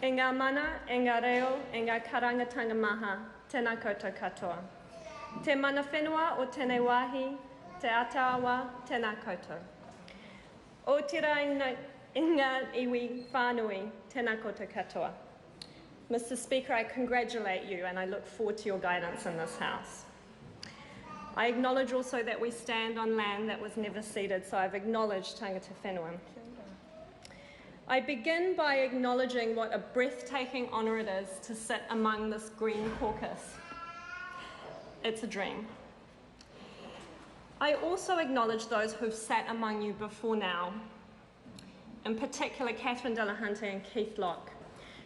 E ngā mana, e ngā reo, e ngā karangatanga maha, tēnā koutou katoa. Te mana whenua o tēnei wāhi, te atawa, tēnā koutou. O tira i ngā iwi whānui, tēnā koutou katoa. Mr. Speaker, I congratulate you and I look forward to your guidance in this House. I acknowledge also that we stand on land that was never ceded, so I've acknowledged tangata whenua. I begin by acknowledging what a breathtaking honour it is to sit among this green caucus. It's a dream. I also acknowledge those who've sat among you before now, in particular Catherine Delahunty and Keith Locke.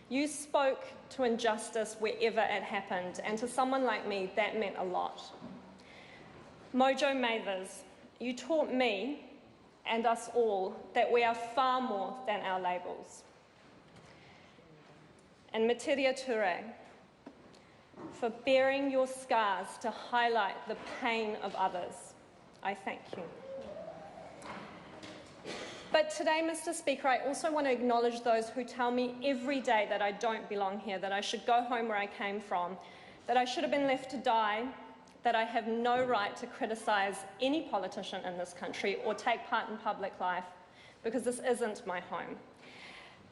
You spoke to injustice wherever it happened, and to someone like me, that meant a lot. Mojo Mathers, you taught me and us all that we are far more than our labels. And Materia Ture, for bearing your scars to highlight the pain of others, I thank you. But today, Mr. Speaker, I also want to acknowledge those who tell me every day that I don't belong here, that I should go home where I came from, that I should have been left to die, that I have no right to criticise any politician in this country or take part in public life, because this isn't my home.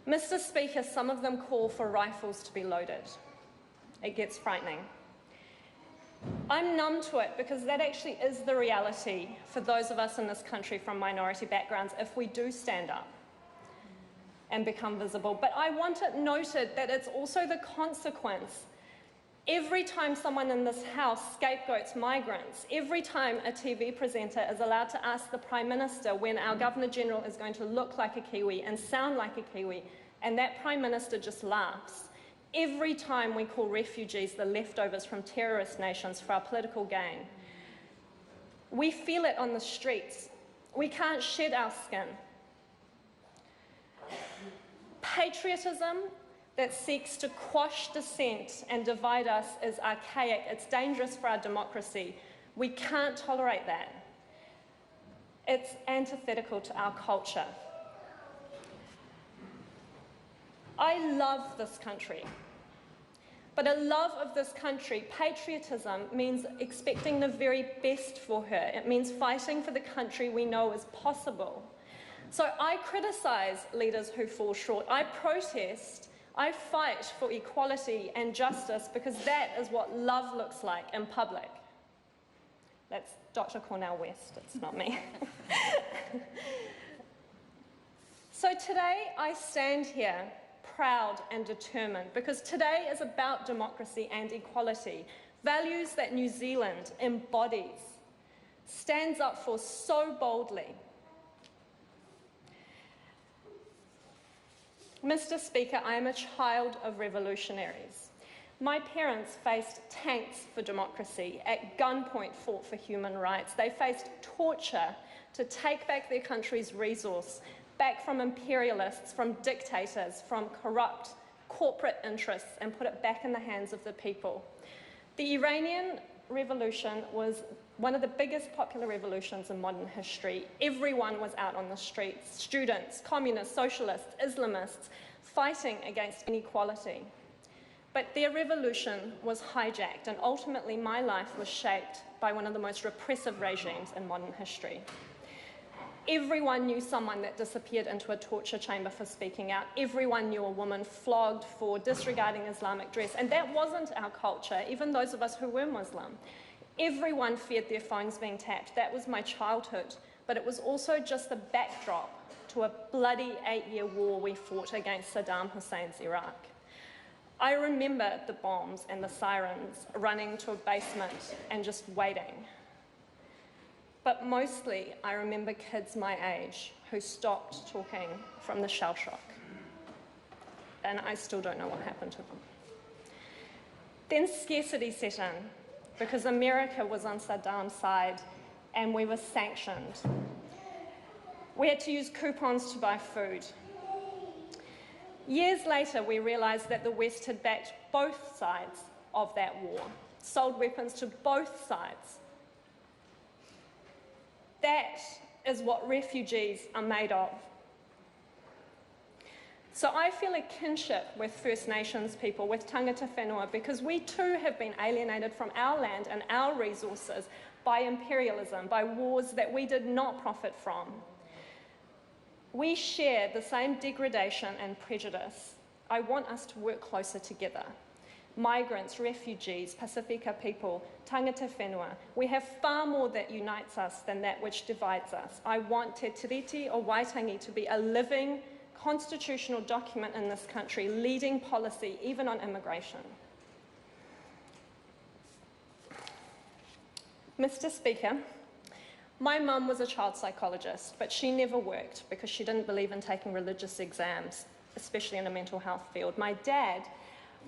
Mr. Speaker, some of them call for rifles to be loaded. It gets frightening. I'm numb to it because that actually is the reality for those of us in this country from minority backgrounds if we do stand up and become visible. But I want it noted that it's also the consequence. Every time someone in this House scapegoats migrants, every time a TV presenter is allowed to ask the Prime Minister when our Governor-General is going to look like a Kiwi and sound like a Kiwi, and that Prime Minister just laughs, every time we call refugees the leftovers from terrorist nations for our political gain, we feel it on the streets. We can't shed our skin. Patriotism that seeks to quash dissent and divide us is archaic. It's dangerous for our democracy. We can't tolerate that. It's antithetical to our culture. I love this country, but a love of this country, patriotism, means expecting the very best for her. It means fighting for the country we know is possible. So I criticise leaders who fall short. I protest. I fight for equality and justice because that is what love looks like in public. That's Dr. Cornell West, it's not me. So today I stand here proud and determined because today is about democracy and equality, values that New Zealand embodies, stands up for so boldly. Mr. Speaker, I am a child of revolutionaries. My parents faced tanks for democracy, at gunpoint fought for human rights. They faced torture to take back their country's resource, back from imperialists, from dictators, from corrupt corporate interests, and put it back in the hands of the people. The Iranian Revolution was one of the biggest popular revolutions in modern history. Everyone was out on the streets, students, communists, socialists, Islamists, fighting against inequality. But their revolution was hijacked, and ultimately my life was shaped by one of the most repressive regimes in modern history. Everyone knew someone that disappeared into a torture chamber for speaking out. Everyone knew a woman flogged for disregarding Islamic dress, and that wasn't our culture, even those of us who were Muslim. Everyone feared their phones being tapped. That was my childhood, but it was also just the backdrop to a bloody 8-year war we fought against Saddam Hussein's Iraq. I remember the bombs and the sirens running to a basement and just waiting. But mostly, I remember kids my age who stopped talking from the shell shock. And I still don't know what happened to them. Then scarcity set in, because America was on Saddam's side and we were sanctioned. We had to use coupons to buy food. Years later, we realised that the West had backed both sides of that war, sold weapons to both sides. That is what refugees are made of. So I feel a kinship with First Nations people, with tangata whenua, because we too have been alienated from our land and our resources by imperialism, by wars that we did not profit from. We share the same degradation and prejudice. I want us to work closer together. Migrants, refugees, Pasifika people, tangata whenua, we have far more that unites us than that which divides us. I want Te Tiriti o Waitangi to be a living constitutional document in this country, leading policy, even on immigration. Mr. Speaker, my mum was a child psychologist, but she never worked because she didn't believe in taking religious exams, especially in a mental health field. My dad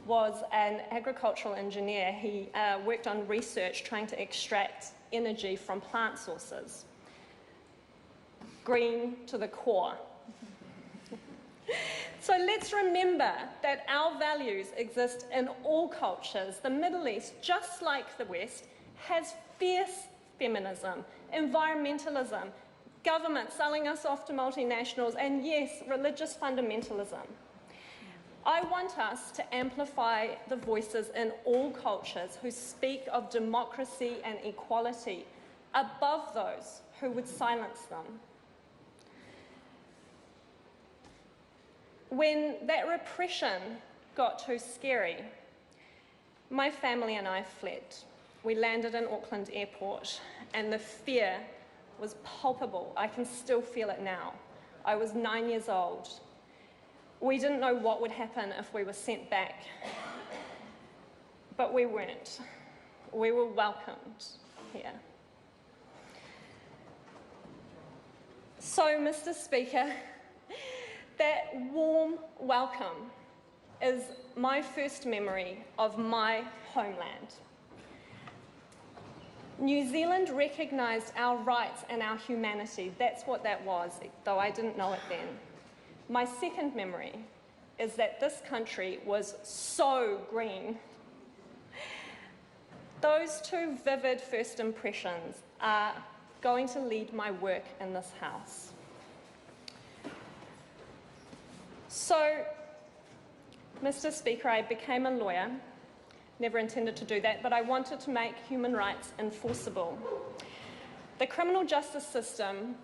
was an agricultural engineer. He worked on research trying to extract energy from plant sources. Green to the core. So let's remember that our values exist in all cultures. The Middle East, just like the West, has fierce feminism, environmentalism, government selling us off to multinationals, and yes, religious fundamentalism. I want us to amplify the voices in all cultures who speak of democracy and equality above those who would silence them. When that repression got too scary, my family and I fled. We landed in Auckland Airport, and the fear was palpable. I can still feel it now. I was 9 years old. We didn't know what would happen if we were sent back, but we weren't. We were welcomed here. So, Mr. Speaker, that warm welcome is my first memory of my homeland. New Zealand recognised our rights and our humanity. That's what that was, though I didn't know it then. My second memory is that this country was so green. Those two vivid first impressions are going to lead my work in this House. So, Mr. Speaker, I became a lawyer. Never intended to do that, but I wanted to make human rights enforceable. The criminal justice system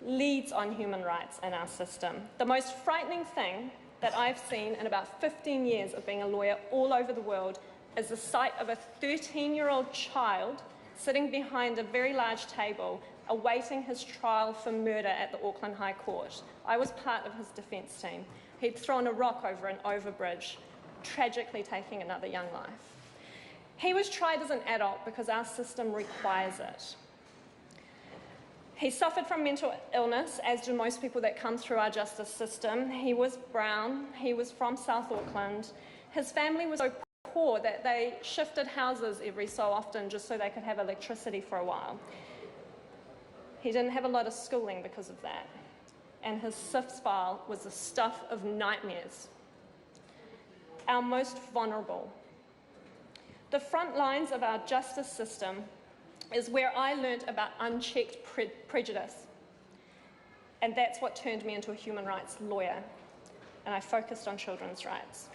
leads on human rights in our system. The most frightening thing that I've seen in about 15 years of being a lawyer all over the world is the sight of a 13-year-old child sitting behind a very large table awaiting his trial for murder at the Auckland High Court. I was part of his defence team. He'd thrown a rock over an overbridge, tragically taking another young life. He was tried as an adult because our system requires it. He suffered from mental illness, as do most people that come through our justice system. He was brown, he was from South Auckland. His family was so poor that they shifted houses every so often just so they could have electricity for a while. He didn't have a lot of schooling because of that. And his SIFS file was the stuff of nightmares. Our most vulnerable. The front lines of our justice system is where I learned about unchecked prejudice. And that's what turned me into a human rights lawyer. And I focused on children's rights.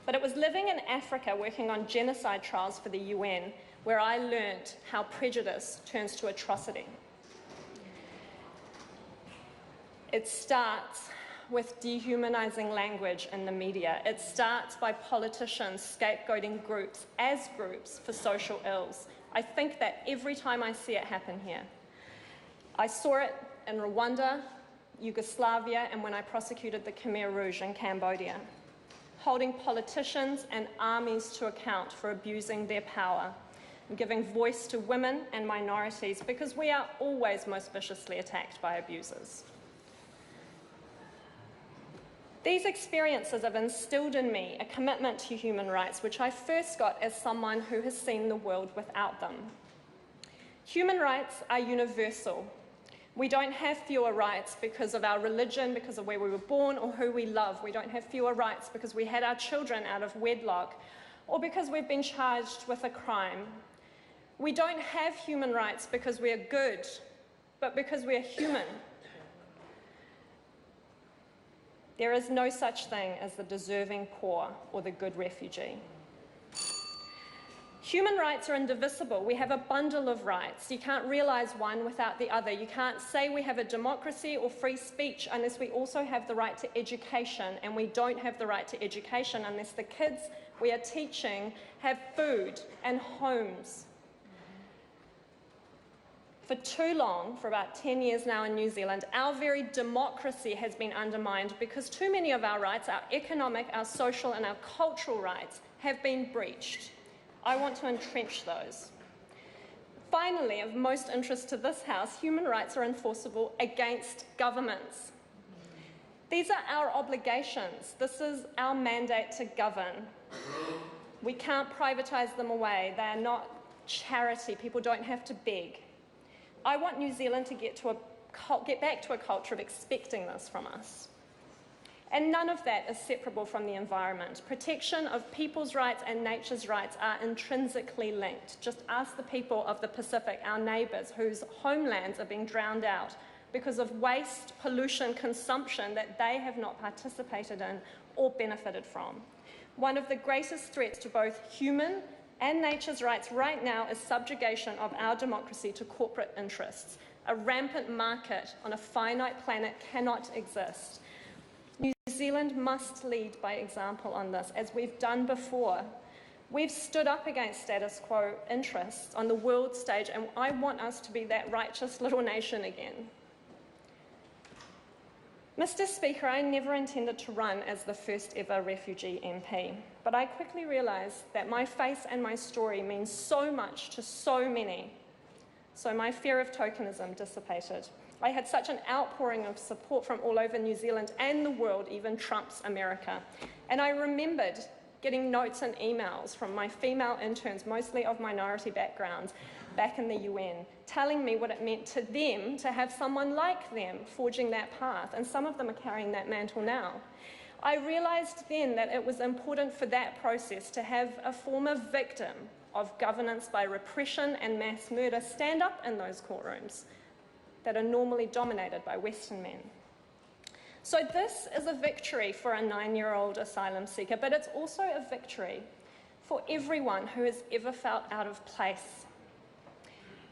But it was living in Africa working on genocide trials for the UN where I learned how prejudice turns to atrocity. It starts with dehumanizing language in the media. It starts by politicians scapegoating groups as groups for social ills. I think that every time I see it happen here. I saw it in Rwanda, Yugoslavia, and when I prosecuted the Khmer Rouge in Cambodia, holding politicians and armies to account for abusing their power, and giving voice to women and minorities, because we are always most viciously attacked by abusers. These experiences have instilled in me a commitment to human rights, which I first got as someone who has seen the world without them. Human rights are universal. We don't have fewer rights because of our religion, because of where we were born, or who we love. We don't have fewer rights because we had our children out of wedlock, or because we've been charged with a crime. We don't have human rights because we are good, but because we are human. There is no such thing as the deserving poor or the good refugee. Human rights are indivisible. We have a bundle of rights. You can't realise one without the other. You can't say we have a democracy or free speech unless we also have the right to education, and we don't have the right to education unless the kids we are teaching have food and homes. For too long, for about 10 years now in New Zealand, our very democracy has been undermined because too many of our rights, our economic, our social and our cultural rights, have been breached. I want to entrench those. Finally, of most interest to this House, human rights are enforceable against governments. These are our obligations. This is our mandate to govern. We can't privatise them away. They are not charity. People don't have to beg. I want New Zealand to get back to a culture of expecting this from us. And none of that is separable from the environment. Protection of people's rights and nature's rights are intrinsically linked. Just ask the people of the Pacific, our neighbours, whose homelands are being drowned out because of waste, pollution, consumption that they have not participated in or benefited from. One of the greatest threats to both human and nature's rights right now is subjugation of our democracy to corporate interests. A rampant market on a finite planet cannot exist. New Zealand must lead by example on this, as we've done before. We've stood up against status quo interests on the world stage, and I want us to be that righteous little nation again. Mr. Speaker, I never intended to run as the first ever refugee MP, but I quickly realised that my face and my story means so much to so many, so my fear of tokenism dissipated. I had such an outpouring of support from all over New Zealand and the world, even Trump's America. And I remembered getting notes and emails from my female interns, mostly of minority backgrounds, back in the UN, telling me what it meant to them to have someone like them forging that path, and some of them are carrying that mantle now. I realised then that it was important for that process to have a former victim of governance by repression and mass murder stand up in those courtrooms that are normally dominated by Western men. So this is a victory for a 9-year-old asylum seeker, but it's also a victory for everyone who has ever felt out of place,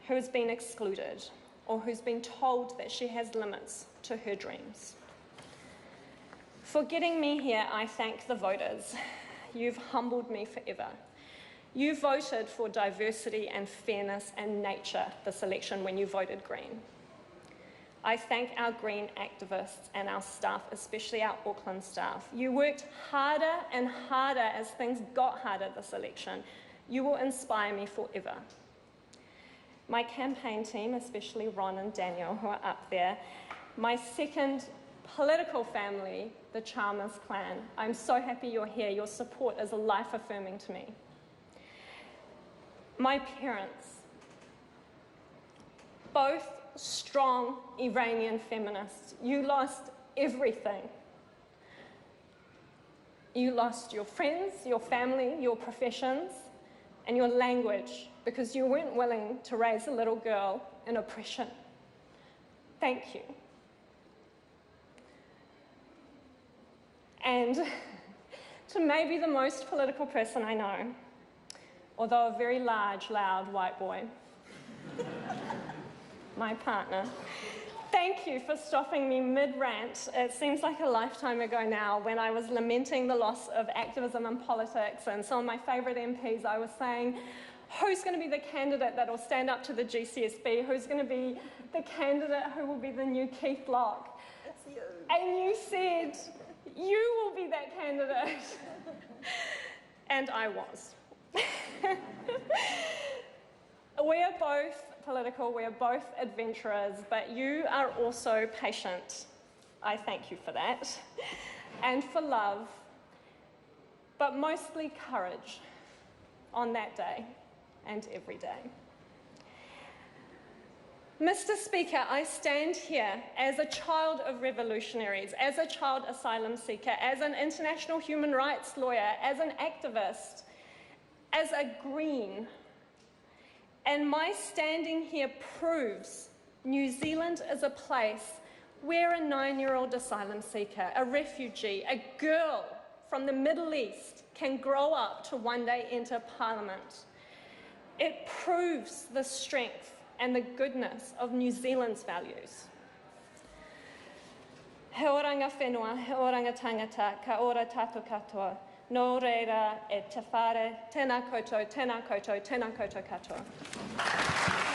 who has been excluded, or who's been told that she has limits to her dreams. For getting me here, I thank the voters. You've humbled me forever. You voted for diversity and fairness and nature this election when you voted Green. I thank our Green activists and our staff, especially our Auckland staff. You worked harder and harder as things got harder this election. You will inspire me forever. My campaign team, especially Ron and Daniel, who are up there, my second political family, the Chalmers clan. I'm so happy you're here. Your support is life-affirming to me. My parents, both strong Iranian feminists. You lost everything. You lost your friends, your family, your professions, and your language because you weren't willing to raise a little girl in oppression. Thank you. And to maybe the most political person I know, although a very large, loud white boy, my partner. Thank you for stopping me mid-rant. It seems like a lifetime ago now when I was lamenting the loss of activism and politics, and some of my favourite MPs, I was saying, who's going to be the candidate that will stand up to the GCSB? Who's going to be the candidate who will be the new Keith Locke? It's you. And you said, you will be that candidate. And I was. We are both political, we are both adventurers, but you are also patient. I thank you for that. And for love, but mostly courage on that day and every day. Mr. Speaker, I stand here as a child of revolutionaries, as a child asylum seeker, as an international human rights lawyer, as an activist, as a Green. And my standing here proves New Zealand is a place where a 9-year-old asylum seeker, a refugee, a girl from the Middle East can grow up to one day enter Parliament. It proves the strength and the goodness of New Zealand's values. He oranga whenua, he oranga tangata, ka ora tātou katoa. Nō reira e te whare, tēnā koutou, tēnā koutou, tēnā koutou katoa.